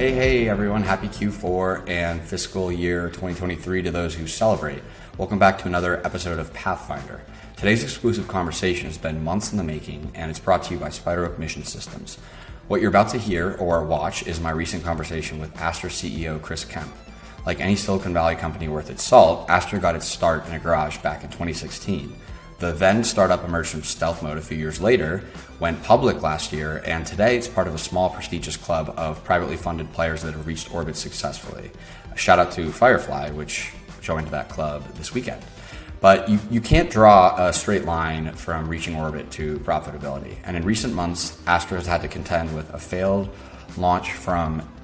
Hey everyone, happy Q4 and fiscal year 2023 to those who celebrate. Welcome back to another episode of Pathfinder. Today's exclusive conversation has been months in the making and it's brought to you by SpiderOak Mission Systems. What you're about to hear or watch is my recent conversation with Astra CEO Chris Kemp. Like any Silicon Valley company worth its salt, Astra got its start in a garage back in 2016. The then startup emerged from stealth mode a few years later, went public last year, and today it's part of a small prestigious club of privately funded players that have reached orbit successfully. A shout out to Firefly, which joined that club this weekend. But you can't draw a straight line from reaching orbit to profitability. And in recent months, Astra has had to contend with a failed launch for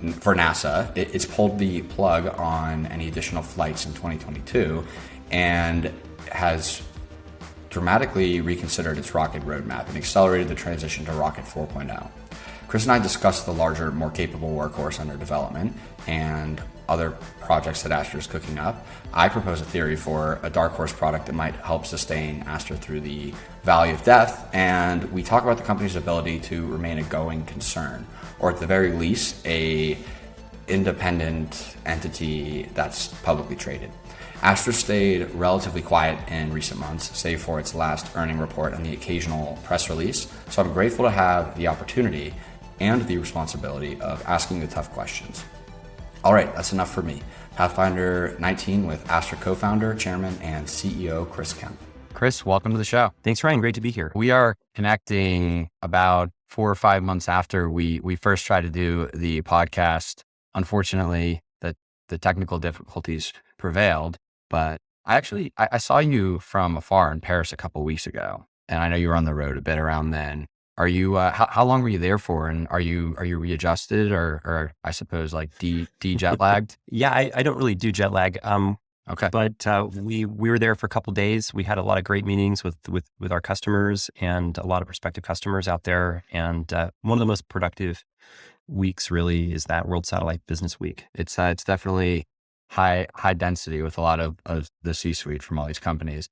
NASA. It's pulled the plug on any additional flights in 2022 and has dramatically reconsidered its rocket roadmap and accelerated the transition to Rocket 4.0. Chris and I discussed the larger, more capable workhorse under development and other projects that Astra is cooking up. I propose a theory for a dark horse product that might help sustain Astra through the valley of death, and we talk about the company's ability to remain a going concern, or at the very least, a independent entity that's publicly traded. Astra stayed relatively quiet in recent months, save for its last earning report and the occasional press release, so I'm grateful to have the opportunity and the responsibility of asking the tough questions. All right, that's enough for me. Pathfinder 19 with Astra co-founder, chairman, and CEO Chris Kemp. Chris, welcome to the show. Thanks, Ryan. Great to be here. We are connecting about 4 or 5 months after we first tried to do the podcast. Unfortunately, the technical difficulties prevailed. But I saw you from afar in Paris a couple of weeks ago, and I know you were on the road a bit around then. Are you? How long were you there for? And are you readjusted or I suppose like jet lagged? Yeah, I don't really do jet lag. Okay. But we were there for a couple of days. We had a lot of great meetings with our customers and a lot of prospective customers out there. And one of the most productive weeks really is that World Satellite Business Week. It's definitely high density with a lot of the C-suite from all these companies.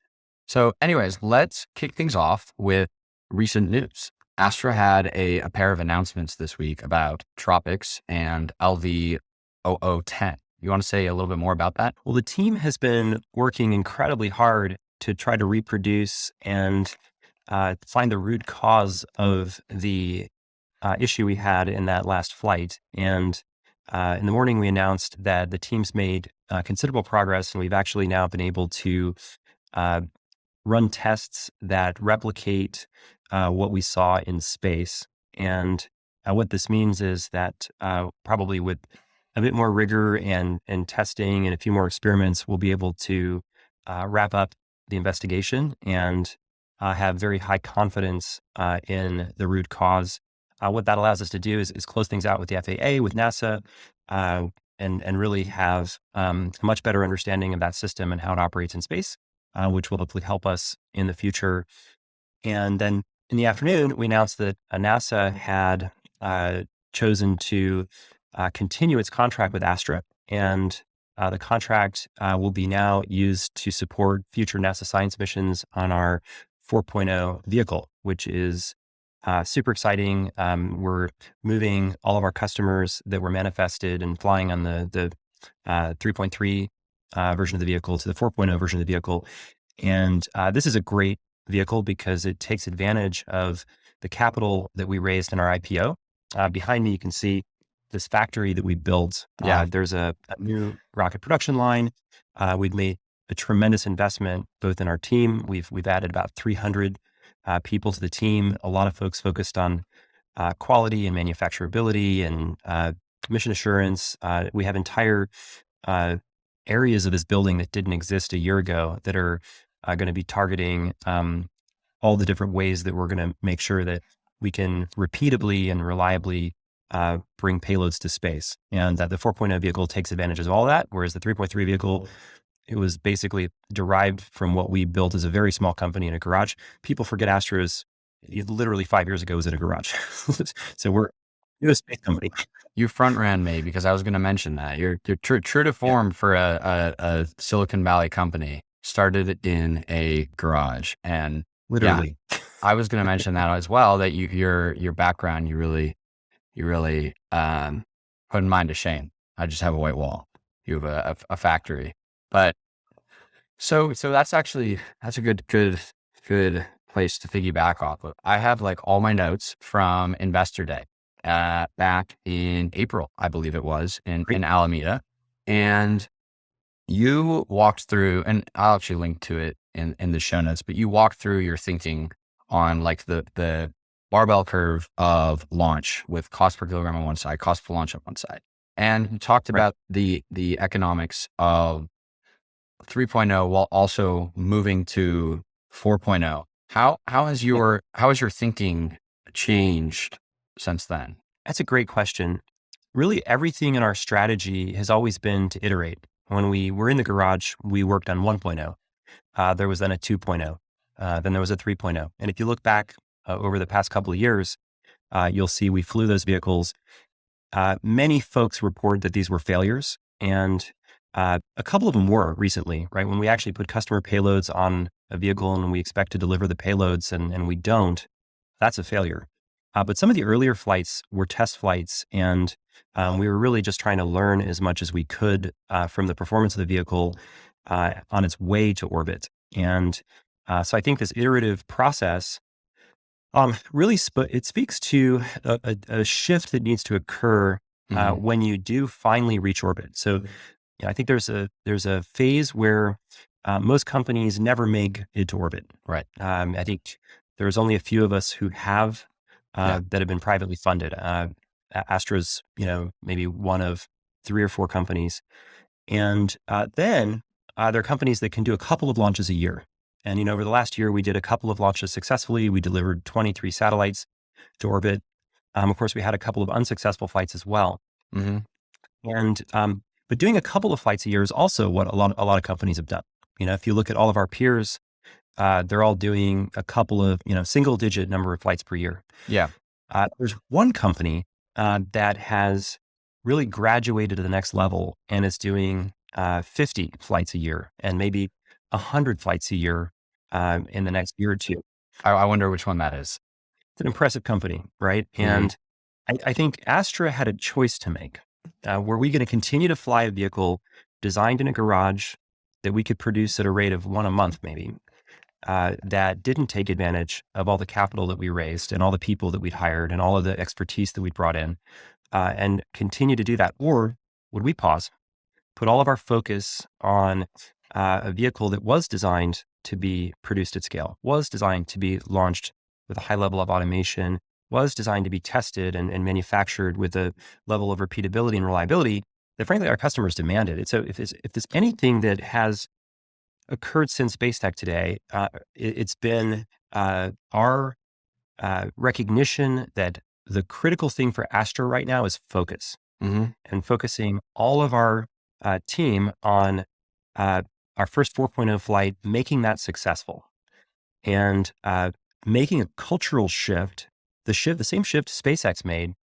So anyways, let's kick things off with recent news. Astra had a pair of announcements this week about TROPICS and LV0010. You want to say a little bit more about that? Well, the team has been working incredibly hard to try to reproduce and find the root cause of the issue we had in that last flight. And in the morning, we announced that the team's made considerable progress, and we've actually now been able to run tests that replicate what we saw in space. And what this means is that probably with a bit more rigor and testing and a few more experiments, we'll be able to wrap up the investigation and have very high confidence in the root cause. What that allows us to do is close things out with the FAA, with NASA, and really have a much better understanding of that system and how it operates in space, which will hopefully help us in the future. And then in the afternoon, we announced that NASA had chosen to continue its contract with Astra, and the contract will be now used to support future NASA science missions on our 4.0 vehicle, which is super exciting. We're moving all of our customers that were manifested and flying on the 3.3 version of the vehicle to the 4.0 version of the vehicle. And this is a great vehicle because it takes advantage of the capital that we raised in our IPO. Behind me, you can see this factory that we built. There's a new rocket production line. We've made a tremendous investment both in our team. We've added about 300 people to the team, a lot of folks focused on quality and manufacturability and mission assurance. We have entire areas of this building that didn't exist a year ago that are going to be targeting all the different ways that we're going to make sure that we can repeatably and reliably bring payloads to space. And the 4.0 vehicle takes advantage of all that, whereas the 3.3 vehicle, it was basically derived from what we built as a very small company in a garage. People forget Astra's literally 5 years ago was in a garage. So we're a space company. You front ran me because I was going to mention that. You're true to form for a Silicon Valley company. Started in a garage, and literally, I was going to mention that as well. That your background, you really putting mine to shame. I just have a white wall. You have a factory, but so that's a good place to piggyback off of. I have like all my notes from Investor Day back in April, I believe it was in Alameda, and you walked through, and I'll actually link to it in the show notes, but you walked through your thinking on like the barbell curve of launch with cost per kilogram on one side, cost per launch on one side. And you talked about the economics of 3.0 while also moving to 4.0. How has your thinking changed since then? That's a great question. Really, everything in our strategy has always been to iterate. When we were in the garage, we worked on 1.0. There was then a 2.0. Then there was a 3.0. And if you look back over the past couple of years, you'll see we flew those vehicles. Many folks report that these were failures, and a couple of them were recently, right? When we actually put customer payloads on a vehicle and we expect to deliver the payloads and we don't, that's a failure. But some of the earlier flights were test flights, and we were really just trying to learn as much as we could from the performance of the vehicle on its way to orbit. And so I think this iterative process really it speaks to a shift that needs to occur when you do finally reach orbit. So I think there's a phase where most companies never make it to orbit. Right. I think there's only a few of us who have that have been privately funded. Astra's, maybe one of 3 or 4 companies. And then there are companies that can do a couple of launches a year. And, over the last year, we did a couple of launches successfully. We delivered 23 satellites to orbit. Of course, we had a couple of unsuccessful flights as well. Mm-hmm. And, but doing a couple of flights a year is also what a lot of companies have done. If you look at all of our peers, they're all doing a couple of, single digit number of flights per year. Yeah. There's one company that has really graduated to the next level and is doing 50 flights a year and maybe 100 flights a year in the next year or two. I wonder which one that is. It's an impressive company, right? Mm-hmm. And I think Astra had a choice to make. Were we going to continue to fly a vehicle designed in a garage that we could produce at a rate of 1 a month, maybe, that didn't take advantage of all the capital that we raised and all the people that we'd hired and all of the expertise that we'd brought in, and continue to do that? Or would we pause, put all of our focus on a vehicle that was designed to be produced at scale, was designed to be launched with a high level of automation, was designed to be tested and manufactured with a level of repeatability and reliability that frankly our customers demanded. So if there's anything that has occurred since Space Tech today, it's been our recognition that the critical thing for Astra right now is focus, and focusing all of our team on our first 4.0 flight, making that successful, and making a cultural shift, the same shift SpaceX made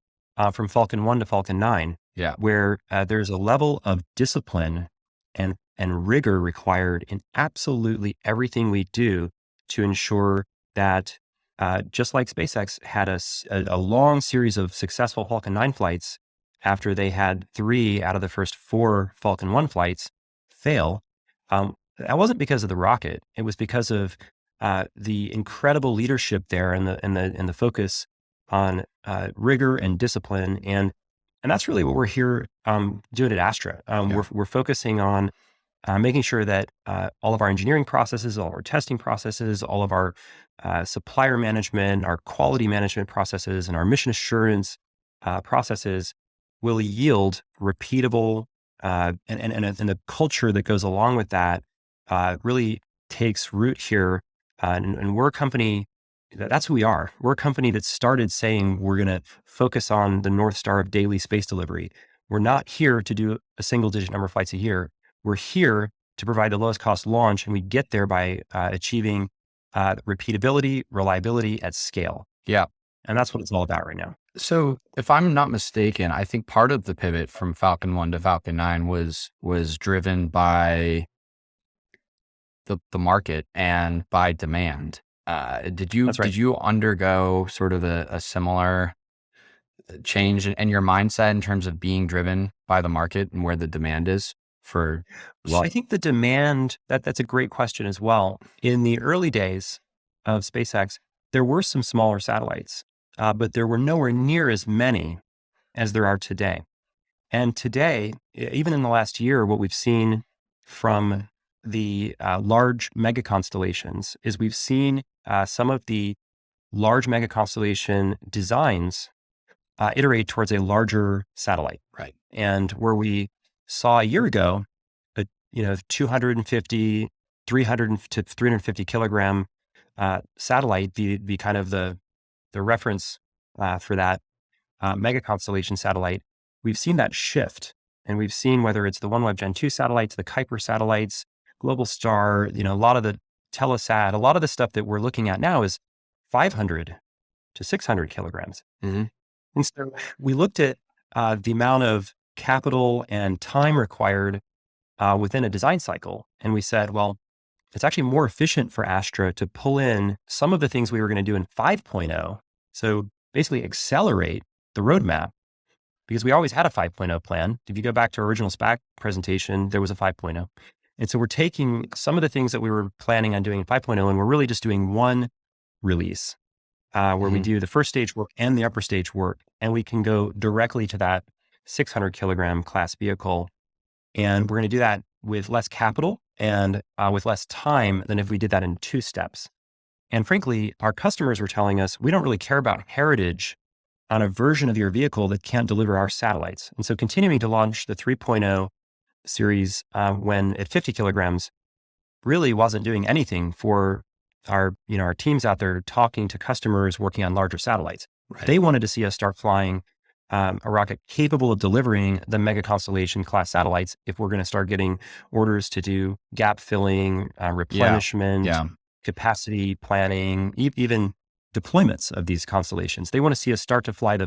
from Falcon 1 to Falcon 9, where there's a level of discipline and rigor required in absolutely everything we do to ensure that just like SpaceX had a long series of successful Falcon 9 flights after they had 3 out of the first 4 Falcon 1 flights fail, that wasn't because of the rocket. It was because of the incredible leadership there and the focus on rigor and discipline. And that's really what we're here doing at Astra. We're focusing on making sure that all of our engineering processes, all of our testing processes, all of our supplier management, our quality management processes, and our mission assurance processes will yield repeatable and the culture that goes along with that really takes root here. And we're a company, that's who we are. We're a company that started saying we're going to focus on the North Star of daily space delivery. We're not here to do a single digit number of flights a year. We're here to provide the lowest cost launch, and we get there by achieving repeatability, reliability at scale. Yeah. And that's what it's all about right now. So if I'm not mistaken, I think part of the pivot from Falcon 1 to Falcon 9 was driven by the market and by demand. Did you undergo sort of a similar change and your mindset in terms of being driven by the market and where the demand is for? Well, I think the demand, that's a great question as well. In the early days of SpaceX, there were some smaller satellites, but there were nowhere near as many as there are today. And today, even in the last year, what we've seen from the large mega constellations is we've seen some of the large mega constellation designs iterate towards a larger satellite. Right. And where we saw a year ago, 250, 300 to 350 kilogram satellite be kind of the reference for that mega constellation satellite. We've seen that shift, and we've seen whether it's the OneWeb Gen 2 satellites, the Kuiper satellites, Global Star, a lot of the Telesat, a lot of the stuff that we're looking at now is 500 to 600 kilograms. Mm-hmm. And so we looked at the amount of capital and time required within a design cycle. And we said, well, it's actually more efficient for Astra to pull in some of the things we were going to do in 5.0. So basically accelerate the roadmap, because we always had a 5.0 plan. If you go back to our original SPAC presentation, there was a 5.0. And so we're taking some of the things that we were planning on doing in 5.0, and we're really just doing one release where we do the first stage work and the upper stage work, and we can go directly to that 600 kilogram class vehicle. And we're going to do that with less capital and with less time than if we did that in 2 steps. And frankly, our customers were telling us, we don't really care about heritage on a version of your vehicle that can't deliver our satellites. And so continuing to launch the 3.0 series when at 50 kilograms really wasn't doing anything for our teams out there talking to customers working on larger satellites. Right. They wanted to see us start flying a rocket capable of delivering the mega constellation class satellites if we're going to start getting orders to do gap filling, replenishment, capacity planning, even deployments of these constellations. They want to see us start to fly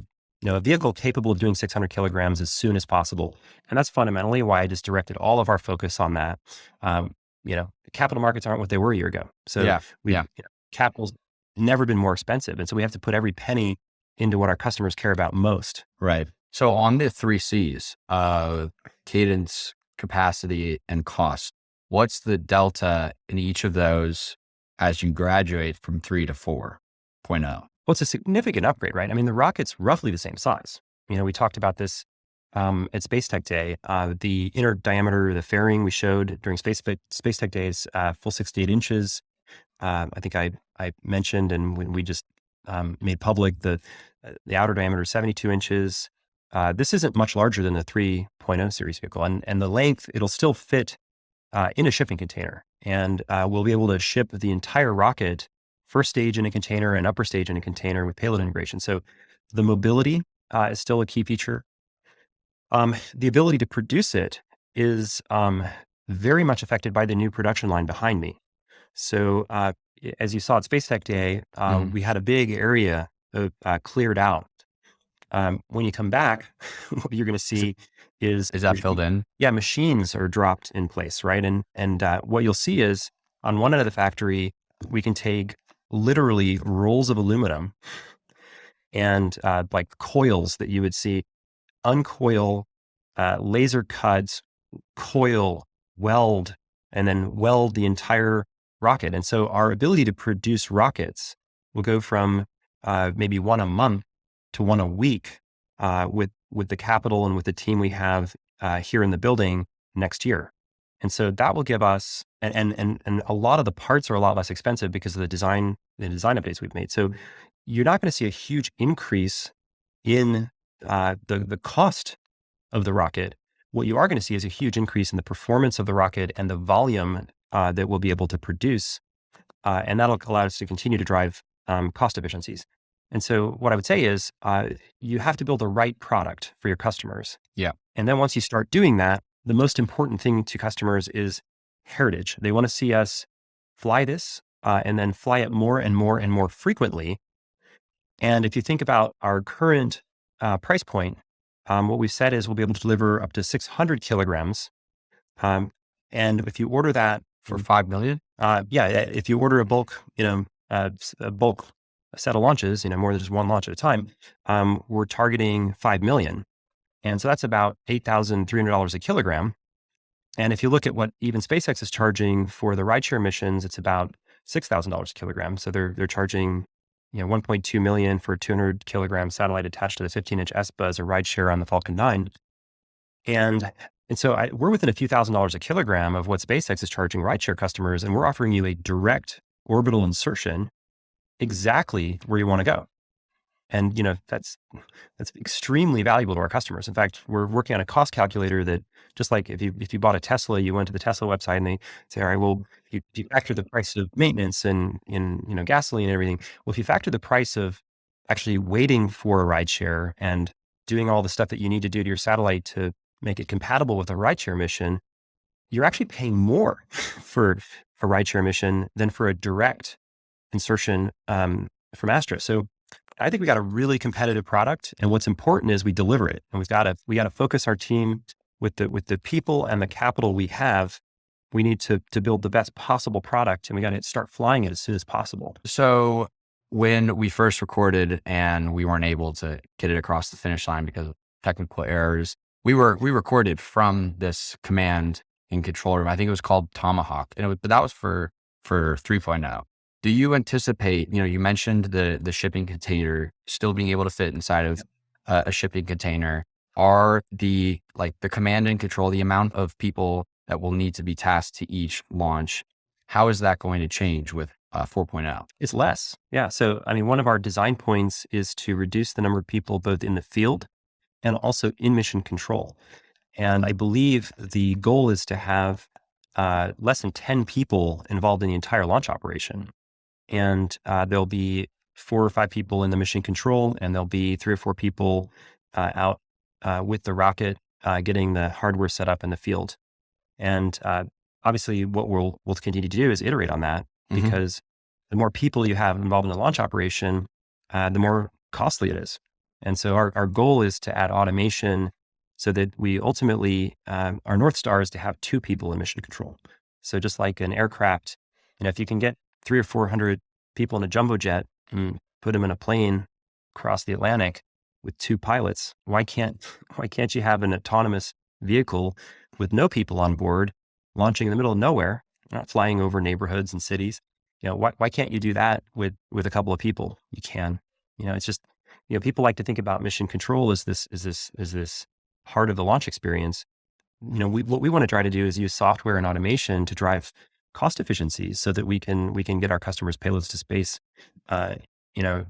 a vehicle capable of doing 600 kilograms as soon as possible. And that's fundamentally why I just directed all of our focus on that. The capital markets aren't what they were a year ago. So capital's never been more expensive. And so we have to put every penny into what our customers care about most. Right. So on the 3 C's, cadence, capacity, and cost, what's the delta in each of those as you graduate from 3 to 4.0? Well, it's a significant upgrade, right? I mean, the rocket's roughly the same size. We talked about this at Space Tech Day. The inner diameter of the fairing we showed during Space Tech Day is full 68 inches. I think I mentioned, and when we just made public, the outer diameter is 72 inches. This isn't much larger than the 3.0 series vehicle. And the length, it'll still fit in a shipping container. And we'll be able to ship the entire rocket, first stage in a container and upper stage in a container with payload integration. So the mobility is still a key feature. The ability to produce it is very much affected by the new production line behind me. So as you saw at Space Tech Day, we had a big area cleared out. When you come back, what you're going to see is that filled in? Yeah, machines are dropped in place, right? And what you'll see is on one end of the factory, we can take literally rolls of aluminum and like coils that you would see, uncoil, laser cuts, coil, weld, and then weld the entire rocket. And so our ability to produce rockets will go from maybe one a month to one a week with the capital and with the team we have here in the building next year. And so that will give us, and a lot of the parts are a lot less expensive because of the design updates we've made. So you're not going to see a huge increase in the cost of the rocket. What you are going to see is a huge increase in the performance of the rocket and the volume that we'll be able to produce. And that'll allow us to continue to drive cost efficiencies. And so what I would say is you have to build the right product for your customers. Yeah. And then once you start doing that, the most important thing to customers is heritage. They want to see us fly this and then fly it more and more and more frequently. And if you think about our current price point, what we've said is we'll be able to deliver up to 600 kilograms. And if you order that for $5 million, if you order a bulk, a bulk set of launches, more than just one launch at a time, we're targeting 5 million. And so that's about $8,300 a kilogram. And if you look at what even SpaceX is charging for the rideshare missions, it's about $6,000 a kilogram. So they're charging, 1.2 million for a 200 kilogram satellite attached to the 15-inch SBA as a rideshare on the Falcon 9. And so we're within a few $1,000s a kilogram of what SpaceX is charging rideshare customers, and we're offering you a direct orbital insertion exactly where you want to go. And that's extremely valuable to our customers. In fact, we're working on a cost calculator that, just like if you bought a Tesla, you went to the Tesla website and they say, all right, well, if you factor the price of maintenance and gasoline and everything, well, if you factor the price of actually waiting for a rideshare and doing all the stuff that you need to do to your satellite to make it compatible with a rideshare mission, you're actually paying more for a rideshare mission than for a direct insertion from Astra. So I think we got a really competitive product, and what's important is we deliver it, and we got to focus our team with the people and the capital we have. We need to build the best possible product, and we got to start flying it as soon as possible. So when we first recorded and we weren't able to get it across the finish line because of technical errors, we recorded from this command and control room. I think it was called Tomahawk, but that was for 3.0. Do you anticipate, you mentioned the shipping container still being able to fit inside of a shipping container. Are the command and control, the amount of people that will need to be tasked to each launch, how is that going to change with 4.0? It's less. Yeah. So, one of our design points is to reduce the number of people both in the field and also in mission control. And I believe the goal is to have less than 10 people involved in the entire launch operation. And there'll be 4 or 5 people in the mission control, and there'll be 3 or 4 people out with the rocket, getting the hardware set up in the field. And obviously what we'll continue to do is iterate on that, because the more people you have involved in the launch operation, the more costly it is. And so our goal is to add automation so that we ultimately, our North Star is to have 2 people in mission control. So just like an aircraft, if you can get 300 or 400 people in a jumbo jet and put them in a plane across the Atlantic with 2 pilots, why can't you have an autonomous vehicle with no people on board, launching in the middle of nowhere, not flying over neighborhoods and cities? Why can't you do that with a couple of people? You can. It's just, people like to think about mission control as this part of the launch experience. What we want to try to do is use software and automation to drive cost efficiencies so that we can get our customers' payloads to space,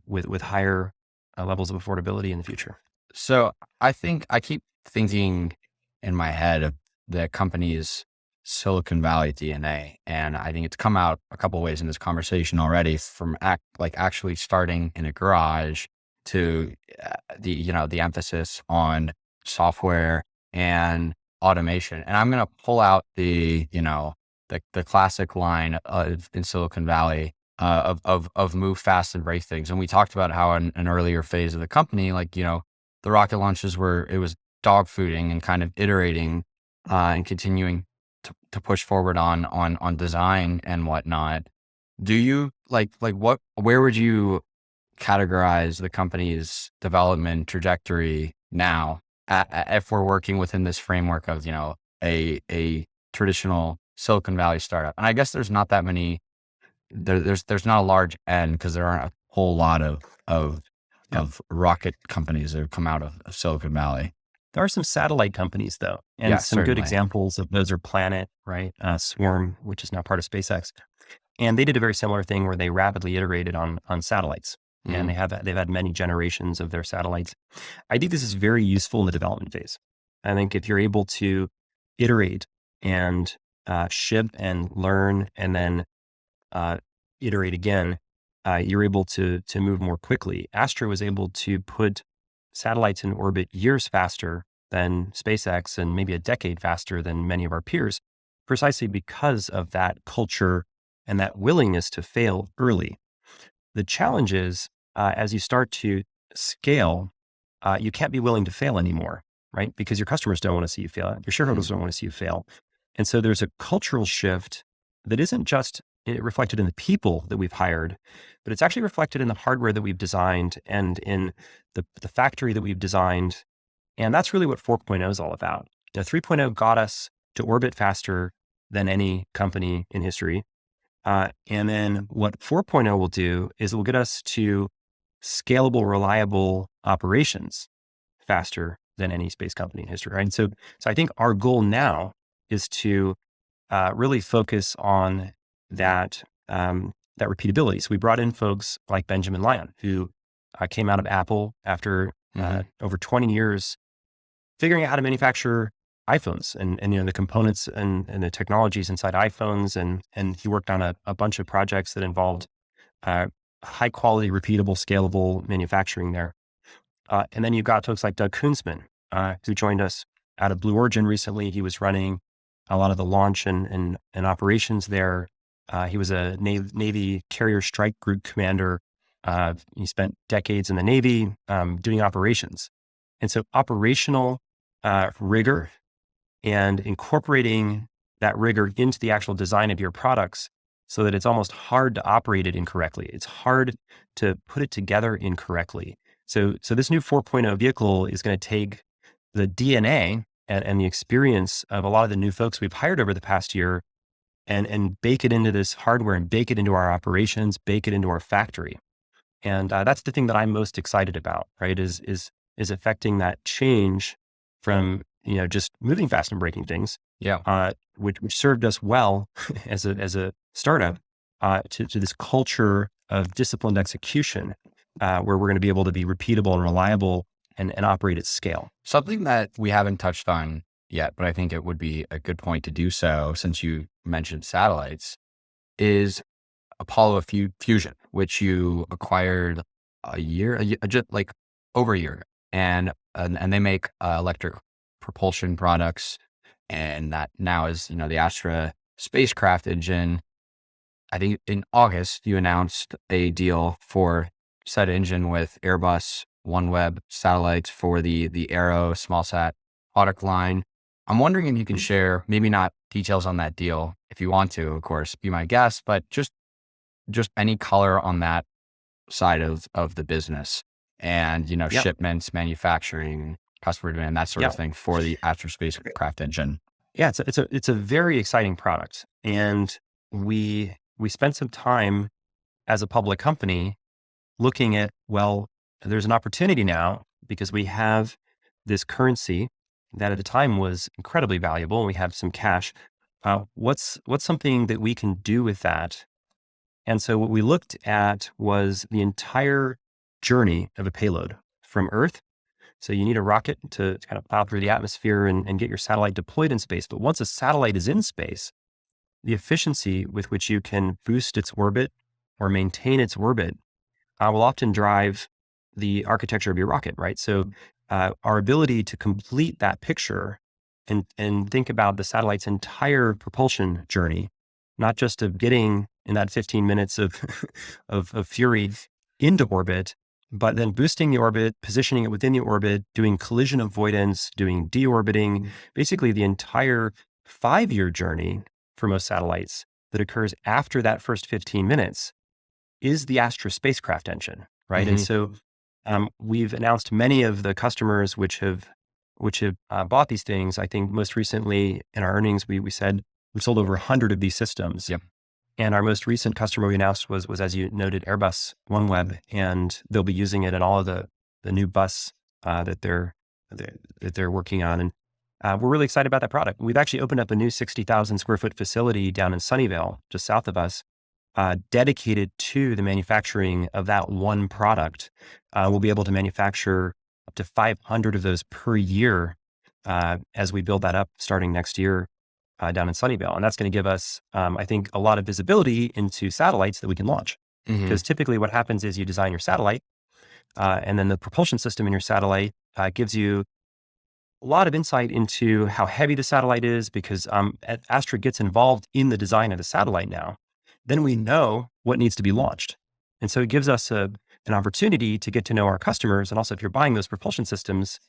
with higher levels of affordability in the future. So I think I keep thinking in my head of the company's Silicon Valley DNA, and I think it's come out a couple of ways in this conversation already, from actually starting in a garage to the emphasis on software and automation. And I'm going to pull out the classic line in Silicon Valley of move fast and break things. And we talked about how in an earlier phase of the company, the rocket launches it was dog fooding and kind of iterating and continuing to push forward on design and whatnot. Do you where would you categorize the company's development trajectory now if we're working within this framework of, a traditional Silicon Valley startup? And I guess there's not that many, there's not a large N, because there aren't a whole lot of rocket companies that have come out of Silicon Valley. There are some satellite companies though. And Yeah, some certainly. good examples of those are Planet, right? Swarm, which is now part of SpaceX. And they did a very similar thing where they rapidly iterated on satellites. And they've had many generations of their satellites. I think this is very useful in the development phase. I think if you're able to iterate and ship and learn and then iterate again, you're able to move more quickly. Astra was able to put satellites in orbit years faster than SpaceX and maybe a decade faster than many of our peers, precisely because of that culture and that willingness to fail early. The challenge is, as you start to scale, you can't be willing to fail anymore, right? Because your customers don't want to see you fail. Your shareholders don't want to see you fail. And so there's a cultural shift that isn't just reflected in the people that we've hired, but it's actually reflected in the hardware that we've designed and in the factory that we've designed. And that's really what 4.0 is all about. 3.0 got us to orbit faster than any company in history. And then what 4.0 will do is it will get us to scalable, reliable operations faster than any space company in history, right? And so I think our goal now is to really focus on that that repeatability. So we brought in folks like Benjamin Lyon, who came out of Apple after over 20 years figuring out how to manufacture iPhones and the components and the technologies inside iPhones. And he worked on a bunch of projects that involved high quality, repeatable, scalable manufacturing there. And then you've got folks like Doug Koonsman, who joined us out of Blue Origin recently. He was running a lot of the launch and operations there. He was a Navy Carrier Strike Group commander. He spent decades in the Navy doing operations. And so operational rigor and incorporating that rigor into the actual design of your products so that it's almost hard to operate it incorrectly. It's hard to put it together incorrectly. So this new 4.0 vehicle is going to take the DNA and the experience of a lot of the new folks we've hired over the past year and bake it into this hardware and bake it into our operations, bake it into our factory. And that's the thing that I'm most excited about, right? Is affecting that change from, just moving fast and breaking things. Yeah. Which served us well as a startup, to this culture of disciplined execution, where we're going to be able to be repeatable and reliable and operate at scale. Something that we haven't touched on yet, but I think it would be a good point to do so since you mentioned satellites, is Apollo Fusion, which you acquired just like over a year. And they make electric propulsion products. And that now is, the Astra spacecraft engine. I think in August, you announced a deal for said engine with Airbus OneWeb satellites for the Aero smallsat product line. I'm wondering if you can share, maybe not details on that deal, if you want to, of course, be my guest, but just any color on that side of the business and, shipments, manufacturing, customer demand, that sort of thing for the Astra spacecraft engine. Yeah, it's a very exciting product. And we spent some time as a public company looking at, well, there's an opportunity now because we have this currency that at the time was incredibly valuable and we have some cash. What's something that we can do with that? And so what we looked at was the entire journey of a payload from Earth. So you need a rocket to kind of plow through the atmosphere and get your satellite deployed in space. But once a satellite is in space, the efficiency with which you can boost its orbit or maintain its orbit will often drive the architecture of your rocket, right? So our ability to complete that picture and think about the satellite's entire propulsion journey, not just of getting in that 15 minutes of fury into orbit, but then boosting the orbit, positioning it within the orbit, doing collision avoidance, doing deorbiting, basically the entire 5-year journey for most satellites that occurs after that first 15 minutes is the Astra spacecraft engine, right? And so we've announced many of the customers which have bought these things. I think most recently in our earnings, we said we sold over 100 of these systems. Yep. And our most recent customer we announced was as you noted, Airbus OneWeb, and they'll be using it in all of the new bus that they're working on. And we're really excited about that product. We've actually opened up a new 60,000 square foot facility down in Sunnyvale, just south of us, dedicated to the manufacturing of that one product. We'll be able to manufacture up to 500 of those per year as we build that up starting next year. Down in Sunnyvale. And that's going to give us, I think, a lot of visibility into satellites that we can launch. Because typically what happens is you design your satellite, and then the propulsion system in your satellite gives you a lot of insight into how heavy the satellite is, because Astra gets involved in the design of the satellite now. Then we know what needs to be launched. And so it gives us an opportunity to get to know our customers. And also, if you're buying those propulsion systems,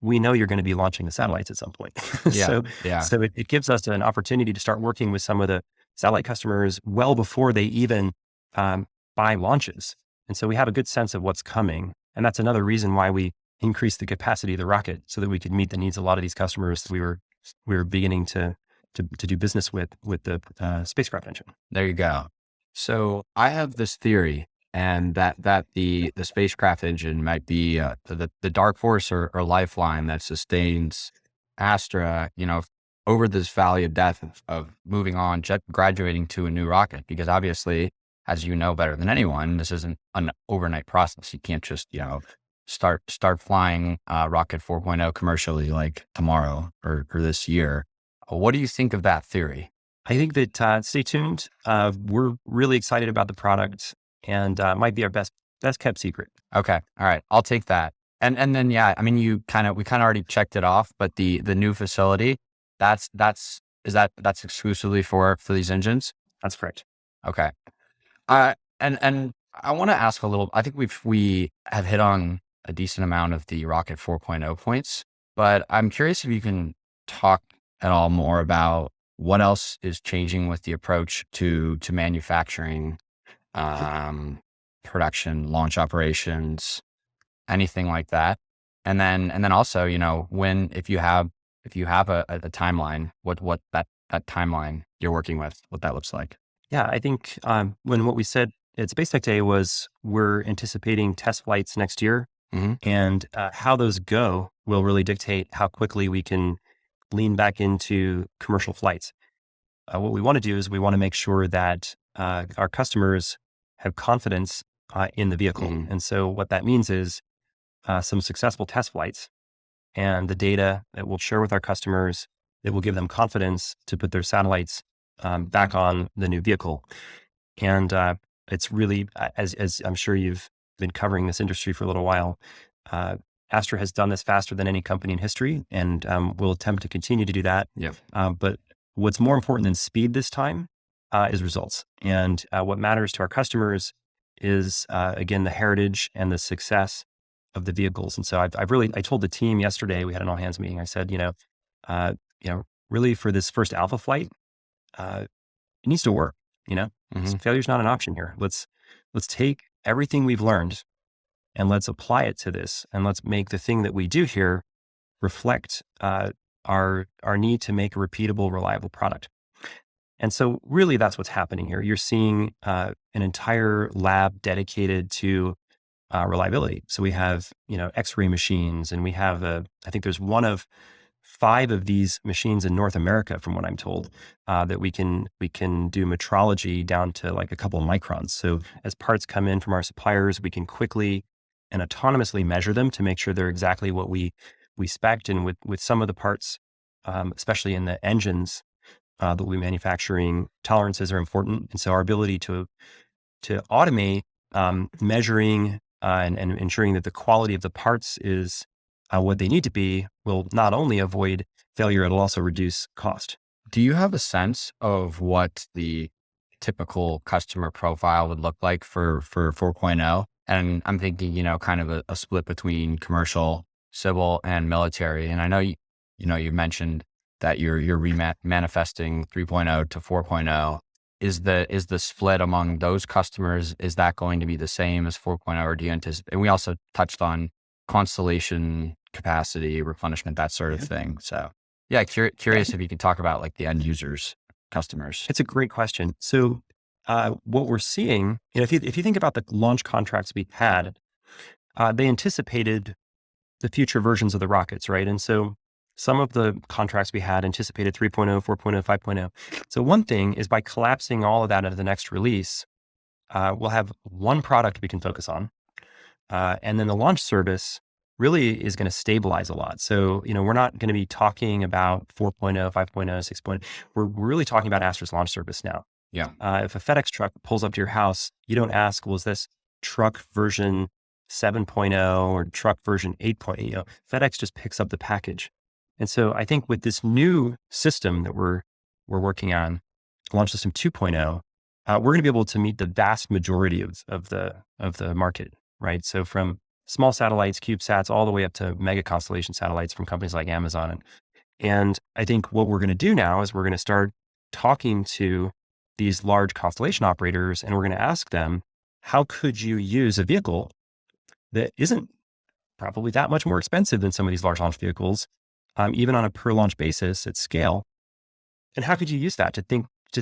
we know you're going to be launching the satellites at some point. So it gives us an opportunity to start working with some of the satellite customers well before they even buy launches. And so we have a good sense of what's coming. And that's another reason why we increased the capacity of the rocket so that we could meet the needs of a lot of these customers we were beginning to do business with the spacecraft engine. There you go. So I have this theory, and that the spacecraft engine might be the dark force or lifeline that sustains Astra, over this valley of death of moving on, graduating to a new rocket. Because obviously, as you know better than anyone, this isn't an overnight process. You can't just start flying Rocket 4.0 commercially like tomorrow or this year. What do you think of that theory? I think that stay tuned. We're really excited about the product, and might be our best kept secret. Okay, all right, I'll take that. And then yeah, I mean, we kind of already checked it off, but the new facility, that's exclusively for these engines. That's correct. Okay. And I want to ask a little. I think we have hit on a decent amount of the Rocket 4.0 points, but I'm curious if you can talk at all more about what else is changing with the approach to manufacturing, production, launch operations, anything like that. And then also, if you have a timeline, what that timeline you're working with, what that looks like. Yeah, I think what we said at Space Tech Day was we're anticipating test flights next year, and how those go will really dictate how quickly we can lean back into commercial flights. What we want to do is we want to make sure that our customers have confidence in the vehicle. And so what that means is some successful test flights and the data that we'll share with our customers that will give them confidence to put their satellites back on the new vehicle. And it's really, as I'm sure you've been covering this industry for a little while, Astra has done this faster than any company in history, and will attempt to continue to do that. Yep. But what's more important than speed this time is results. And what matters to our customers is, again, the heritage and the success of the vehicles. And so I told the team yesterday, we had an all hands meeting. I said, really for this first alpha flight, it needs to work. So failure's not an option here. Let's take everything we've learned and let's apply it to this, and let's make the thing that we do here reflect our need to make a repeatable, reliable product. And so really that's what's happening here. You're seeing an entire lab dedicated to reliability. So we have, X-ray machines, and we have I think there's one of 5 of these machines in North America, from what I'm told, that we can do metrology down to like a couple of microns. So as parts come in from our suppliers, we can quickly and autonomously measure them to make sure they're exactly what we spec'd. And with some of the parts, especially in the engines that we manufacturing, tolerances are important. And so our ability to automate measuring and ensuring that the quality of the parts is what they need to be will not only avoid failure, it'll also reduce cost. Do you have a sense of what the typical customer profile would look like for 4.0? And I'm thinking, kind of a split between commercial, civil, and military. And I know you mentioned that you're manifesting 3.0 to 4.0. Is the split among those customers, is that going to be the same as 4.0, or do you anticipate? And we also touched on constellation capacity, replenishment, that sort of thing. So yeah, curious if you could talk about like the end users, customers. It's a great question. So what we're seeing, if you think about the launch contracts we had, they anticipated the future versions of the rockets, right? And so some of the contracts we had anticipated 3.0, 4.0, 5.0. So one thing is, by collapsing all of that into the next release, we'll have one product we can focus on. And then the launch service really is going to stabilize a lot. So, we're not going to be talking about 4.0, 5.0, 6.0. We're really talking about Astra's launch service now. Yeah. If a FedEx truck pulls up to your house, you don't ask, well, is this truck version 7.0 or truck version 8.0? FedEx just picks up the package. And so I think with this new system that we're working on, Launch System 2.0, we're going to be able to meet the vast majority of the market, right? So from small satellites, CubeSats, all the way up to mega constellation satellites from companies like Amazon. And I think what we're going to do now is we're going to start talking to these large constellation operators, and we're going to ask them, how could you use a vehicle that isn't probably that much more expensive than some of these large launch vehicles, even on a per launch basis at scale? And how could you use that to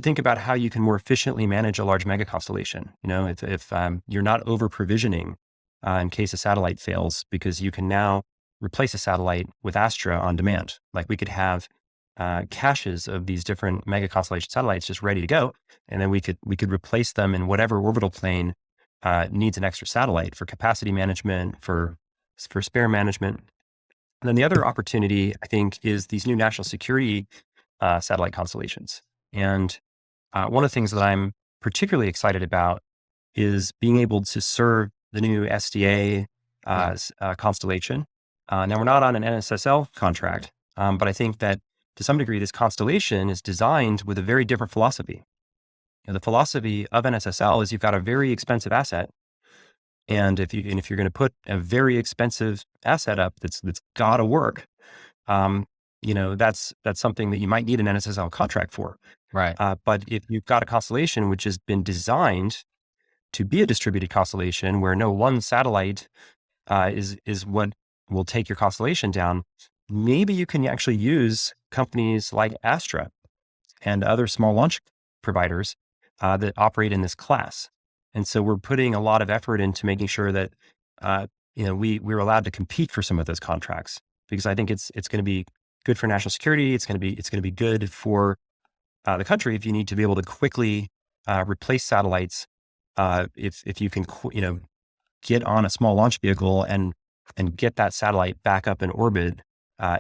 think about how you can more efficiently manage a large mega constellation? If you're not over provisioning in case a satellite fails, because you can now replace a satellite with Astra on demand. Like we could have caches of these different mega constellation satellites just ready to go, and then we could replace them in whatever orbital plane needs an extra satellite for capacity management, for spare management. And then the other opportunity, I think, is these new national security satellite constellations. And one of the things that I'm particularly excited about is being able to serve the new SDA constellation. Now, we're not on an NSSL contract, but I think that to some degree, this constellation is designed with a very different philosophy. The philosophy of NSSL is you've got a very expensive asset, and if you're going to put a very expensive asset up that's got to work, that's something that you might need an NSSL contract for. Right. But if you've got a constellation which has been designed to be a distributed constellation where no one satellite is what will take your constellation down, maybe you can actually use companies like Astra and other small launch providers that operate in this class. And so we're putting a lot of effort into making sure that we're allowed to compete for some of those contracts, because I think it's going to be good for national security. It's going to be good for the country if you need to be able to quickly replace satellites. If you can get on a small launch vehicle and get that satellite back up in orbit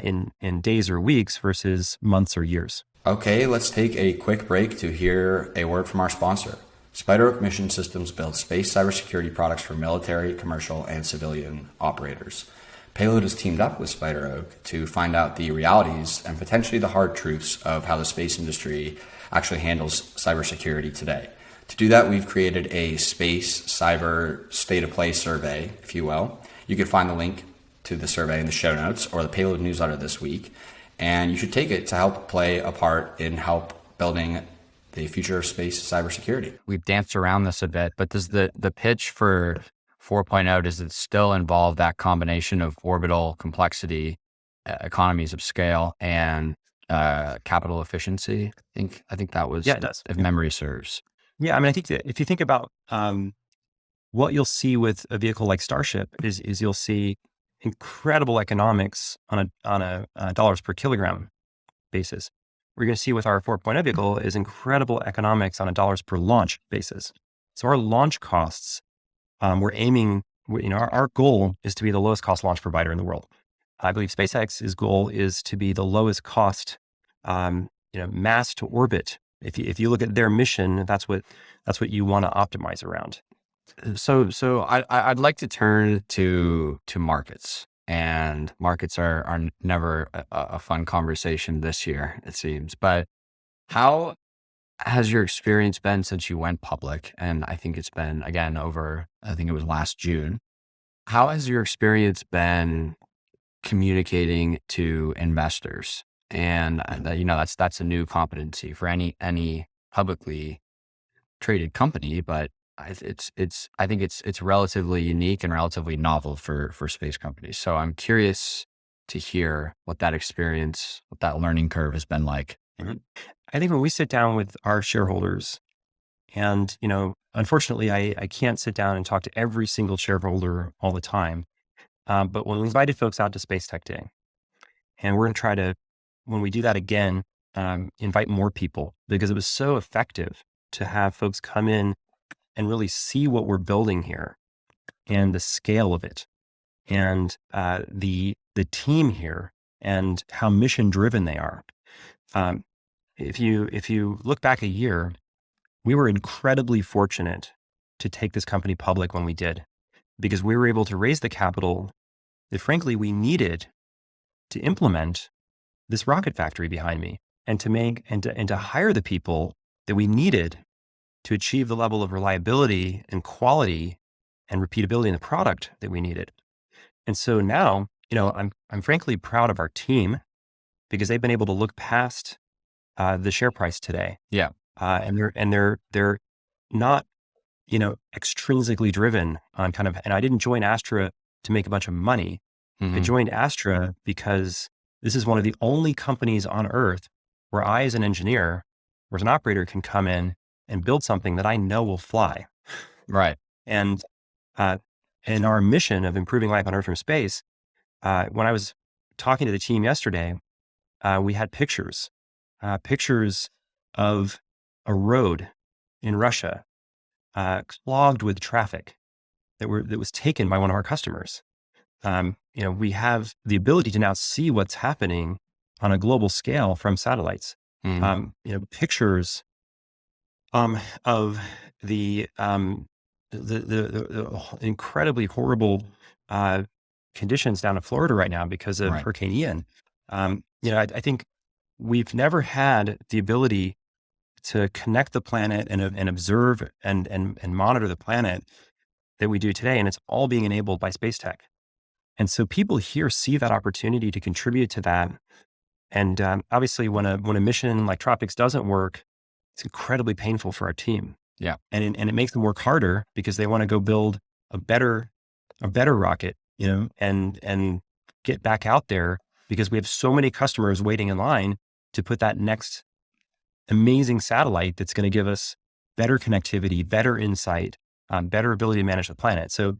in days or weeks versus months or years. Okay, let's take a quick break to hear a word from our sponsor. SpiderOak Mission Systems builds space cybersecurity products for military, commercial, and civilian operators. Payload has teamed up with SpiderOak to find out the realities and potentially the hard truths of how the space industry actually handles cybersecurity today. To do that, we've created a space cyber state of play survey, if you will. You can find the link to the survey in the show notes or the Payload newsletter this week, and you should take it to help play a part in help building the future of space cybersecurity. We've danced around this a bit, but does the pitch for 4.0, does it still involve that combination of orbital complexity, economies of scale, and capital efficiency? I think that was, it does. If memory serves. Yeah, I mean, I think that if you think about what you'll see with a vehicle like Starship is you'll see incredible economics on a dollars per kilogram basis. What you're going to see with our 4.0 vehicle is incredible economics on a dollars per launch basis. So our launch costs, we're aiming, our goal is to be the lowest cost launch provider in the world. I believe SpaceX's goal is to be the lowest cost, mass to orbit. If you look at their mission, that's what you want to optimize around. So I'd like to turn to markets, and markets are never a fun conversation this year, it seems. But how has your experience been since you went public? And I think it's been, again, I think it was last June. How has your experience been communicating to investors? And that's a new competency for any publicly traded company, but I think it's relatively unique and relatively novel for space companies. So I'm curious to hear what that experience, what that learning curve has been like. I think when we sit down with our shareholders, and unfortunately, I can't sit down and talk to every single shareholder all the time. But when we invited folks out to Space Tech Day, and we're going to try to, when we do that again, invite more people, because it was so effective to have folks come in and really see what we're building here and the scale of it, and the team here and how mission driven they are. If you look back a year, we were incredibly fortunate to take this company public when we did, because we were able to raise the capital that frankly we needed to implement this rocket factory behind me, and to make and to hire the people that we needed to achieve the level of reliability and quality and repeatability in the product that we needed. And so now, I'm frankly proud of our team, because they've been able to look past the share price today. Yeah. and they're not, extrinsically driven on kind of. And I didn't join Astra to make a bunch of money. I joined Astra because this is one of the only companies on Earth where I, as an engineer, or as an operator, can come in and build something that I know will fly. Right. And in our mission of improving life on Earth from space, when I was talking to the team yesterday, we had pictures of a road in Russia clogged with traffic that was taken by one of our customers. We have the ability to now see what's happening on a global scale from satellites. Pictures of the incredibly horrible conditions down in Florida right now because of Right. Hurricane Ian. I think we've never had the ability to connect the planet and observe and monitor the planet that we do today. And it's all being enabled by space tech. And so people here see that opportunity to contribute to that. And obviously when a mission like TROPICS doesn't work, it's incredibly painful for our team. Yeah. And it makes them work harder because they want to go build a better rocket, and get back out there, because we have so many customers waiting in line to put that next amazing satellite that's going to give us better connectivity, better insight, better ability to manage the planet. So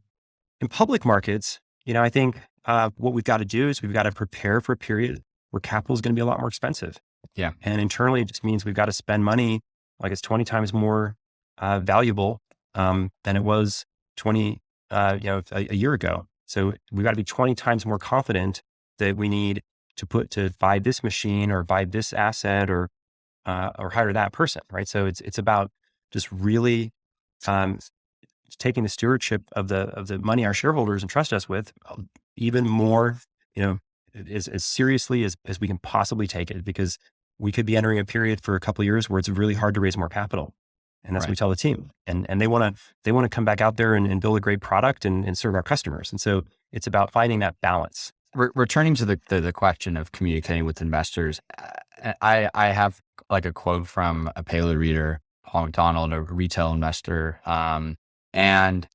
in public markets, I think what we've got to do is we've got to prepare for a period where capital is going to be a lot more expensive. Yeah. And internally, it just means we've got to spend money like it's 20 times more valuable than it was a year ago. So we've got to be 20 times more confident that we need to buy this machine or buy this asset or hire that person, right? So it's about just really taking the stewardship of the money our shareholders entrust us with even more, as seriously as we can possibly take it, because we could be entering a period for a couple of years where it's really hard to raise more capital. And that's what we tell the team. And they want to come back out there and build a great product and serve our customers. And so it's about finding that balance. Returning to the question of communicating with investors, I have like a quote from a Payload reader, Paul McDonald, a retail investor, and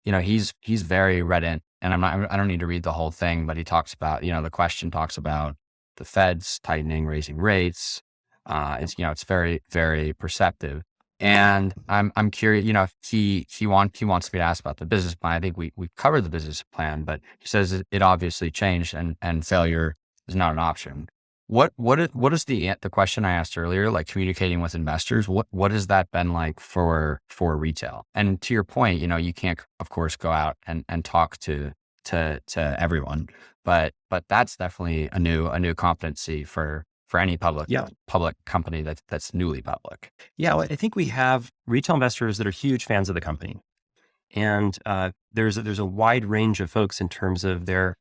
he's very reticent. And I don't need to read the whole thing, but he talks about, the question talks about the Fed's tightening, raising rates. It's very, very perceptive. And I'm curious, he wants me to ask about the business plan. I think we've covered the business plan, but he says it obviously changed and failure is not an option. What is the question I asked earlier, like communicating with investors? What has that been like for retail? And to your point, you can't of course go out and talk to everyone, but that's definitely a new competency for any public company that's newly public. Yeah, well, I think we have retail investors that are huge fans of the company, and there's a wide range of folks in terms of their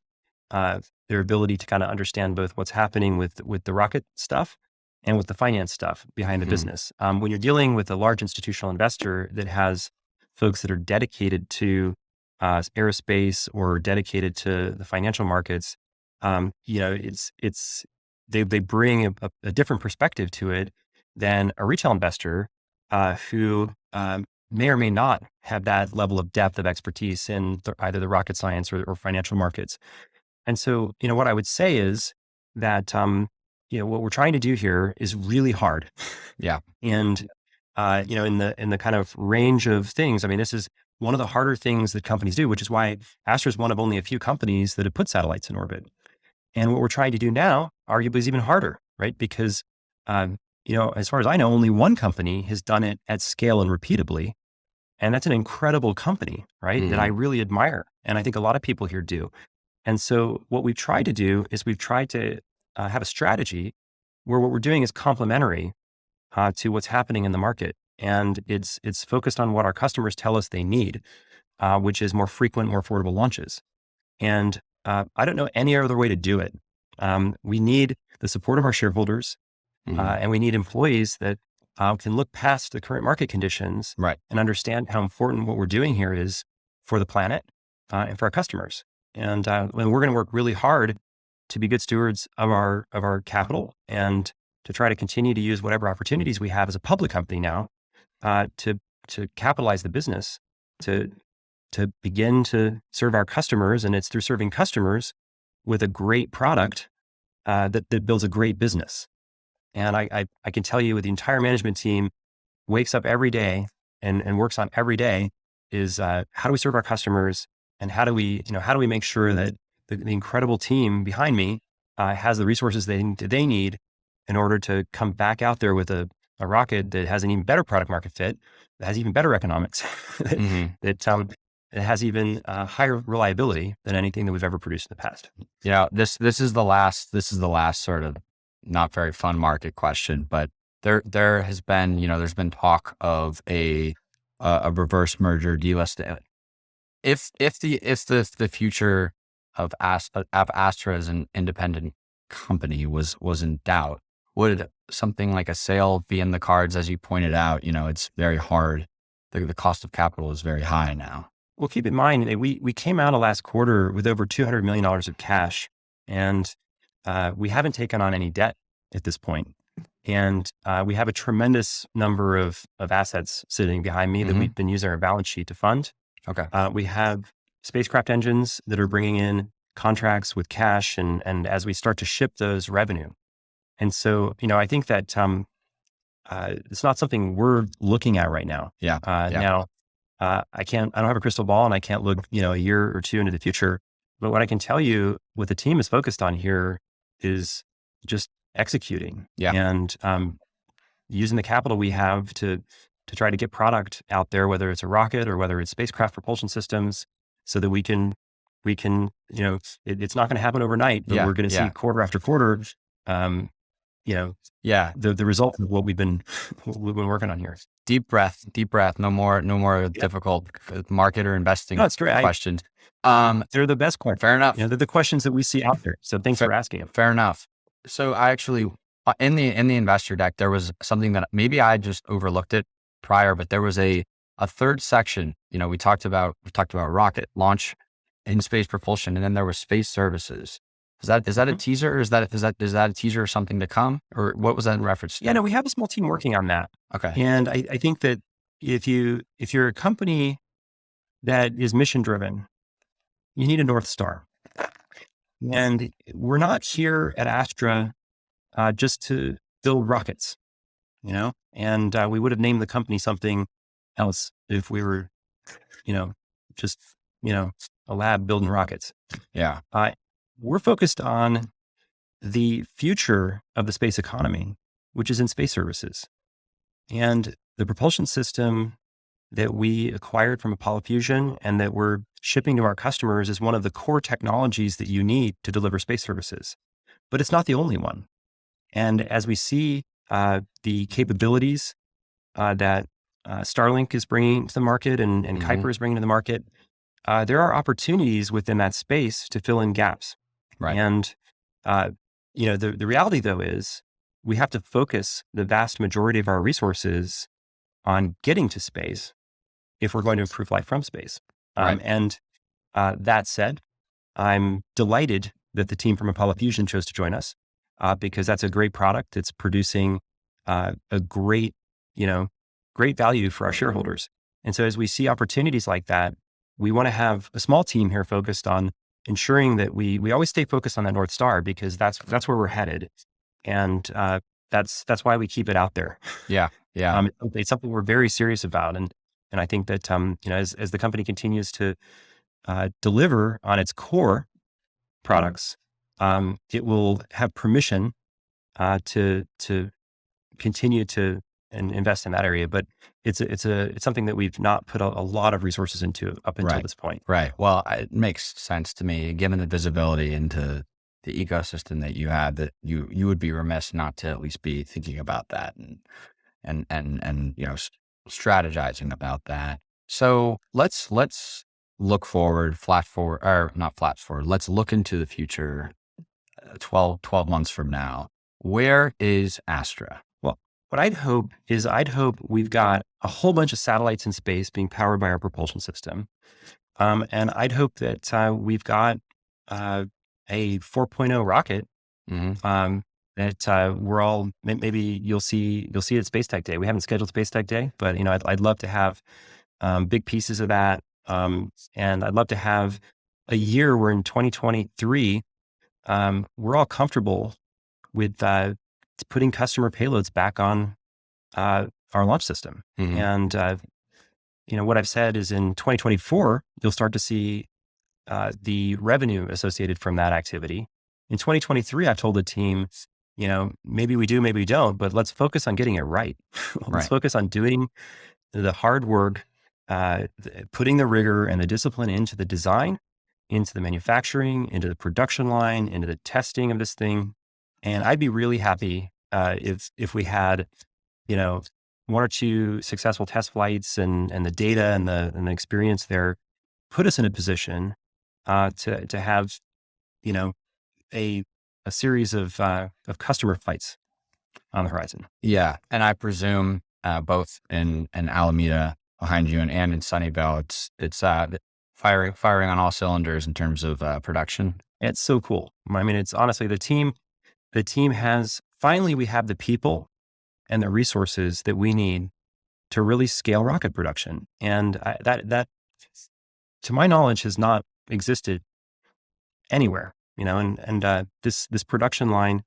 ability to kind of understand both what's happening with the rocket stuff and with the finance stuff behind the business. When you're dealing with a large institutional investor that has folks that are dedicated to aerospace or dedicated to the financial markets, they bring a different perspective to it than a retail investor who may or may not have that level of depth of expertise in either the rocket science or financial markets. And so, what I would say is that, what we're trying to do here is really hard. Yeah. And, in the kind of range of things, I mean, this is one of the harder things that companies do, which is why Astra is one of only a few companies that have put satellites in orbit. And what we're trying to do now, arguably, is even harder, right? Because, as far as I know, only one company has done it at scale and repeatably. And that's an incredible company, right? That I really admire. And I think a lot of people here do. And so what we've tried to do is we've tried to have a strategy where what we're doing is complementary to what's happening in the market. And it's focused on what our customers tell us they need, which is more frequent, more affordable launches. And I don't know any other way to do it. We need the support of our shareholders, and we need employees that can look past the current market conditions and understand how important what we're doing here is for the planet and for our customers. And we're going to work really hard to be good stewards of our capital and to try to continue to use whatever opportunities we have as a public company now to capitalize the business, to begin to serve our customers. And it's through serving customers with a great product that builds a great business. And I can tell you, with the entire management team wakes up every day and works on every day is how do we serve our customers, and how do we make sure that the incredible team behind me has the resources they need in order to come back out there with a rocket that has an even better product market fit, that has even better economics, that it has even higher reliability than anything that we've ever produced in the past. Yeah, this is the last sort of not very fun market question, but there has been, there's been talk of a reverse merger delisting. If the future of Astra as an independent company was in doubt, would something like a sale be in the cards? As you pointed out, it's very hard. The cost of capital is very high now. Well, keep in mind, we came out of last quarter with over $200 million of cash, and we haven't taken on any debt at this point. And we have a tremendous number of assets sitting behind me that we've been using our balance sheet to fund. Okay. We have spacecraft engines that are bringing in contracts with cash, and as we start to ship those, revenue. And so, I think that it's not something we're looking at right now. Yeah. Now, I don't have a crystal ball, and I can't look, a year or two into the future. But what I can tell you, what the team is focused on here is just executing and using the capital we have to try to get product out there, whether it's a rocket or whether it's spacecraft propulsion systems, so that we can, it's not going to happen overnight, but we're going to see quarter after quarter, the result of what we've been working on here. Deep breath. No more difficult market or investing questions. They're the best questions. Fair enough. They're the questions that we see out there. So thanks for asking them. Fair enough. So I actually, in the investor deck, there was something that maybe I just overlooked it prior, but there was a third section. We talked about rocket launch, in-space propulsion, and then there was space services. Is that a teaser, or is that a teaser or something to come, or what was that in reference to? Yeah, no, we have a small team working on that. Okay. And I think that if you're a company that is mission driven, you need a North Star. And we're not here at Astra just to build rockets, and we would have named the company something else if we were, just, a lab building rockets. Yeah. We're focused on the future of the space economy, which is in space services. And the propulsion system that we acquired from Apollo Fusion and that we're shipping to our customers is one of the core technologies that you need to deliver space services. But it's not the only one. And as we see the capabilities that Starlink is bringing to the market and Kuiper is bringing to the market, there are opportunities within that space to fill in gaps. Right. And, the reality though is we have to focus the vast majority of our resources on getting to space if we're going to improve life from space. Right. And that said, I'm delighted that the team from Apollo Fusion chose to join us because that's a great product. It's producing a great value for our shareholders. And so as we see opportunities like that, we want to have a small team here focused on ensuring that we always stay focused on that North Star, because that's where we're headed. And that's why we keep it out there. Yeah. Yeah. It's something we're very serious about. And I think that, as the company continues to deliver on its core products, it will have permission to continue to invest in that area. But it's something that we've not put a lot of resources into up until this point. Right. Well, it makes sense to me, given the visibility into the ecosystem that you have, that you would be remiss not to at least be thinking about that and strategizing about that. So let's look forward, let's look into the future 12 months from now. Where is Astra? Well, what I'd hope we've got a whole bunch of satellites in space being powered by our propulsion system. And I'd hope that we've got a 4.0 rocket we're all, maybe you'll see it at Space Tech Day. We haven't scheduled Space Tech Day, but I'd love to have big pieces of that. And I'd love to have a year where in 2023, we're all comfortable with putting customer payloads back on our launch system. And what I've said is in 2024, you'll start to see the revenue associated from that activity. In 2023, I've told the team, maybe we do, maybe we don't, but let's focus on getting it right. Let's focus on doing the hard work, putting the rigor and the discipline into the design, into the manufacturing, into the production line, into the testing of this thing. And I'd be really happy if we had, one or two successful test flights and the data and the experience there put us in a position to have, a series of customer flights on the horizon. Yeah. And I presume both in Alameda behind you and in Sunnyvale, it's firing on all cylinders in terms of production. It's so cool. I mean, it's honestly the team has, finally, we have the people and the resources that we need to really scale rocket production. And that to my knowledge has not existed anywhere, and this production line,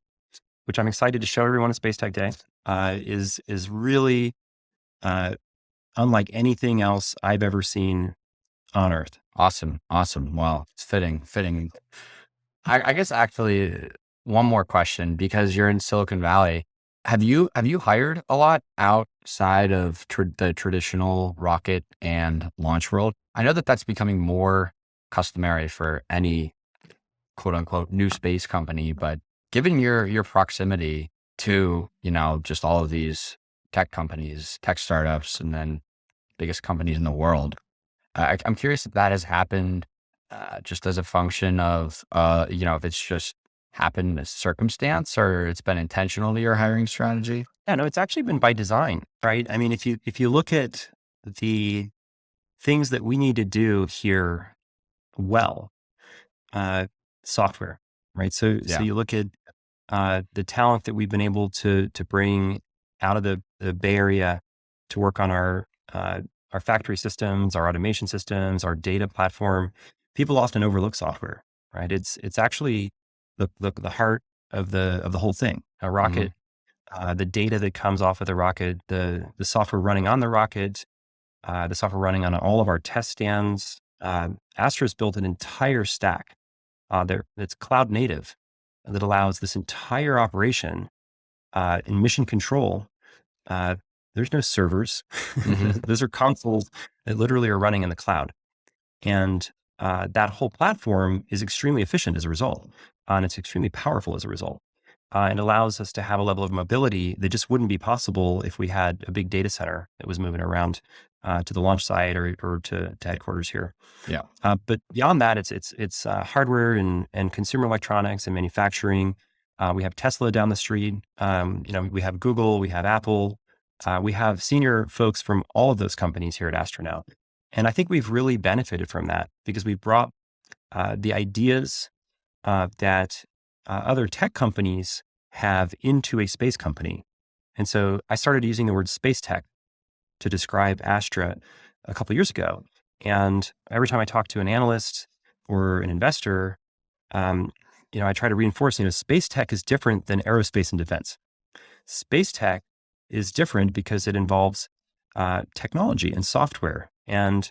which I'm excited to show everyone at Space Tech Day, is really unlike anything else I've ever seen on Earth. Awesome. Well, it's fitting. I guess actually one more question, because you're in Silicon Valley. Have you hired a lot outside of the traditional rocket and launch world? I know that that's becoming more customary for any quote unquote new space company, but given your proximity to, just all of these tech companies, tech startups, and then biggest companies in the world, I'm curious if that has happened just as a function of, if it's just happened as circumstance or it's been intentional to your hiring strategy? Yeah, no, it's actually been by design, right? I mean, if you look at the things that we need to do here, software, right? So you look at the talent that we've been able to bring out of the Bay Area to work on our factory systems, our automation systems, our data platform. People often overlook software, right? It's actually the heart of the whole thing. A rocket, the data that comes off of the rocket, the software running on the rocket, the software running on all of our test stands. Astra's built an entire stack that's cloud native that allows this entire operation in mission control. There's no servers. Those are consoles that literally are running in the cloud. And that whole platform is extremely efficient as a result. And it's extremely powerful as a result. And allows us to have a level of mobility that just wouldn't be possible if we had a big data center that was moving around to the launch site or to headquarters here. Yeah. But beyond that, it's hardware and consumer electronics and manufacturing. We have Tesla down the street. We have Google, we have Apple. We have senior folks from all of those companies here at Astra now. And I think we've really benefited from that because we've brought the ideas that other tech companies have into a space company. And so I started using the word space tech to describe Astra a couple of years ago. And every time I talk to an analyst or an investor, I try to reinforce, space tech is different than aerospace and defense. Space tech is different because it involves technology and software and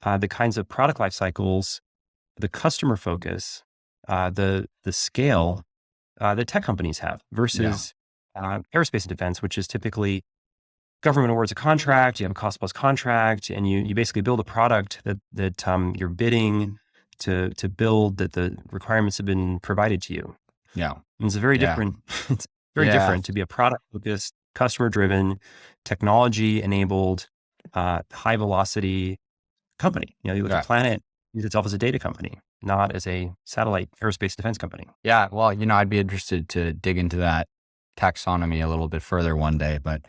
the kinds of product life cycles, the customer focus, the scale that tech companies have versus aerospace and defense, which is typically government awards a contract, you have a cost plus contract, and you basically build a product that you're bidding to build, that the requirements have been provided to you. Yeah. And it's very different. It's very different to be a product focused, customer driven, technology enabled, high velocity company. You look at Planet, use itself as a data company, not as a satellite aerospace defense company. Yeah. Well, I'd be interested to dig into that taxonomy a little bit further one day, but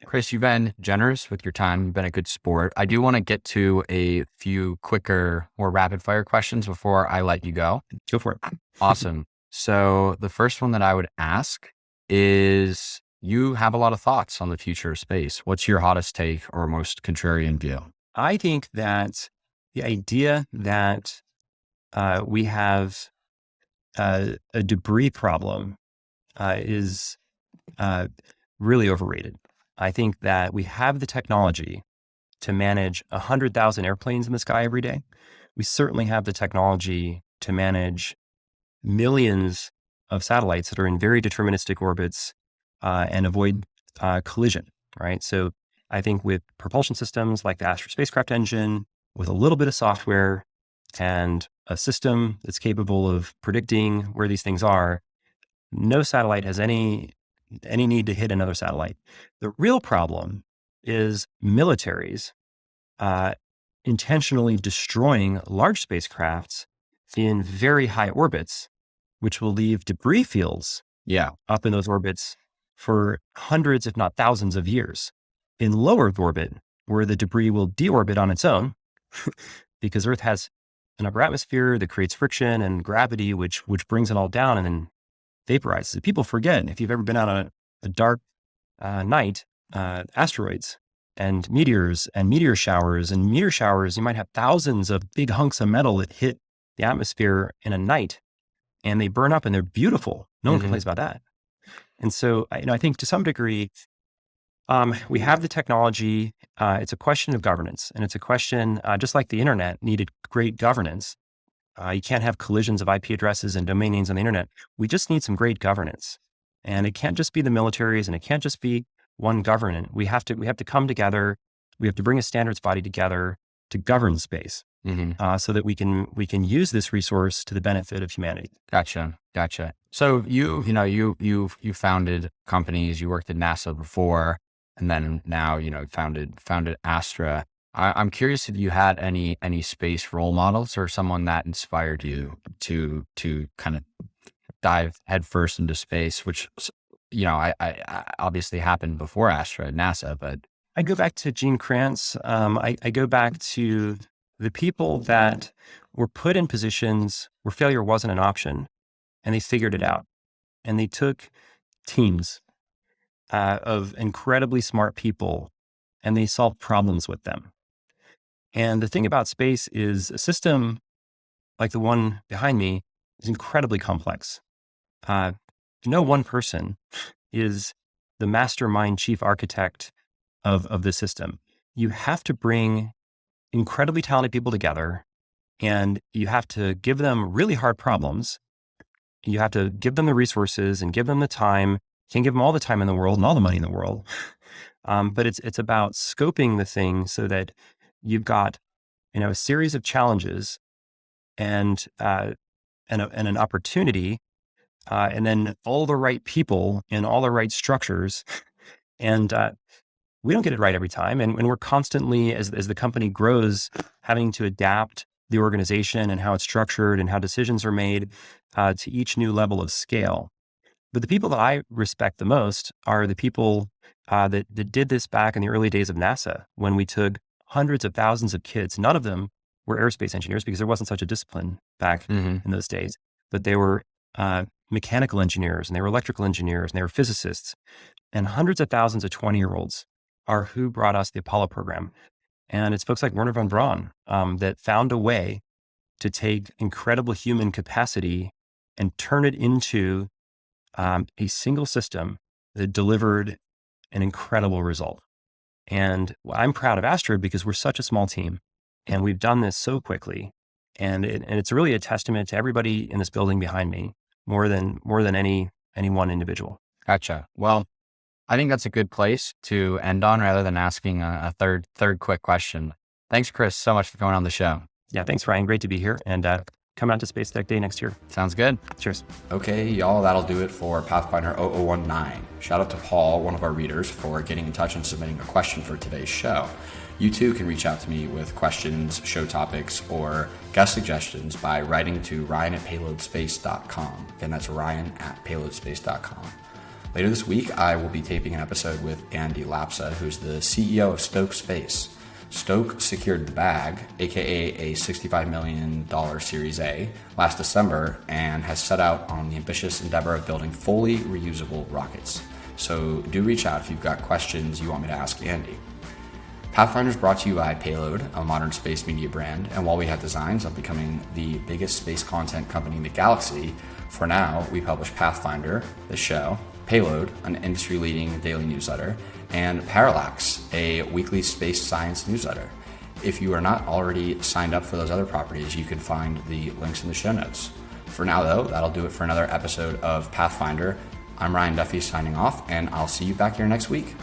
Chris, you've been generous with your time. You've been a good sport. I do want to get to a few quicker, more rapid fire questions before I let you go. Go for it. Awesome. So the first one that I would ask is you have a lot of thoughts on the future of space. What's your hottest take or most contrarian view? I think that the idea that we have a debris problem is really overrated. I think that we have the technology to manage 100,000 airplanes in the sky every day. We certainly have the technology to manage millions of satellites that are in very deterministic orbits and avoid collision, right? So I think with propulsion systems like the Astra spacecraft engine, with a little bit of software and a system that's capable of predicting where these things are, no satellite has any need to hit another satellite. The real problem is militaries intentionally destroying large spacecrafts in very high orbits, which will leave debris fields up in those orbits for hundreds, if not thousands of years. In low Earth orbit, where the debris will deorbit on its own, because Earth has an upper atmosphere that creates friction and gravity, which brings it all down and then vaporizes. People forget, if you've ever been on a dark night, asteroids and meteors and meteor showers, you might have thousands of big hunks of metal that hit the atmosphere in a night and they burn up and they're beautiful. No one complains about that. And so, I think to some degree, we have the technology. It's a question of governance, and it's a question, just like the internet needed great governance. You can't have collisions of IP addresses and domain names on the internet. We just need some great governance, and it can't just be the militaries, and it can't just be one government. We have to come together. We have to bring a standards body together to govern space, so that we can use this resource to the benefit of humanity. Gotcha. So you founded companies. You worked at NASA before, and then now founded Astra. I'm curious if you had any space role models or someone that inspired you to kind of dive headfirst into space, which I obviously happened before Astra at NASA, but I go back to Gene Kranz. I go back to the people that were put in positions where failure wasn't an option, and they figured it out. And they took teams of incredibly smart people, and they solved problems with them. And the thing about space is a system like the one behind me is incredibly complex. No one person is the mastermind chief architect of the system. You have to bring incredibly talented people together, and you have to give them really hard problems. You have to give them the resources and give them the time. You can't give them all the time in the world and all the money in the world. But it's about scoping the thing so that you've got, a series of challenges and an opportunity, and then all the right people in all the right structures. And we don't get it right every time. And we're constantly, as the company grows, having to adapt the organization and how it's structured and how decisions are made to each new level of scale. But the people that I respect the most are the people that did this back in the early days of NASA, when we took hundreds of thousands of kids. None of them were aerospace engineers because there wasn't such a discipline back in those days, but they were mechanical engineers, and they were electrical engineers, and they were physicists. And hundreds of thousands of 20-year-olds are who brought us the Apollo program. And it's folks like Werner von Braun that found a way to take incredible human capacity and turn it into a single system that delivered an incredible result. And I'm proud of Astra because we're such a small team, and we've done this so quickly. And it's really a testament to everybody in this building behind me, more than any one individual. Gotcha. Well, I think that's a good place to end on, rather than asking a third quick question. Thanks, Chris, so much for coming on the show. Yeah, thanks, Ryan. Great to be here, and come out to Space Tech Day next year. Sounds good. Cheers. Okay, y'all, that'll do it for Pathfinder 0019. Shout out to Paul, one of our readers, for getting in touch and submitting a question for today's show. You too can reach out to me with questions, show topics, or guest suggestions by writing to ryan@payloadspace.com. Again, that's ryan@payloadspace.com. Later this week, I will be taping an episode with Andy Lapsa, who's the CEO of Stoke Space. Stoke secured the bag, aka a $65 million Series A, last December and has set out on the ambitious endeavor of building fully reusable rockets. So do reach out if you've got questions you want me to ask Andy. Pathfinder is brought to you by Payload, a modern space media brand, and while we have designs of becoming the biggest space content company in the galaxy, for now we publish Pathfinder, the show, Payload, an industry-leading daily newsletter, and Parallax, a weekly space science newsletter. If you are not already signed up for those other properties, you can find the links in the show notes. For now, though, that'll do it for another episode of Pathfinder. I'm Ryan Duffy signing off, and I'll see you back here next week.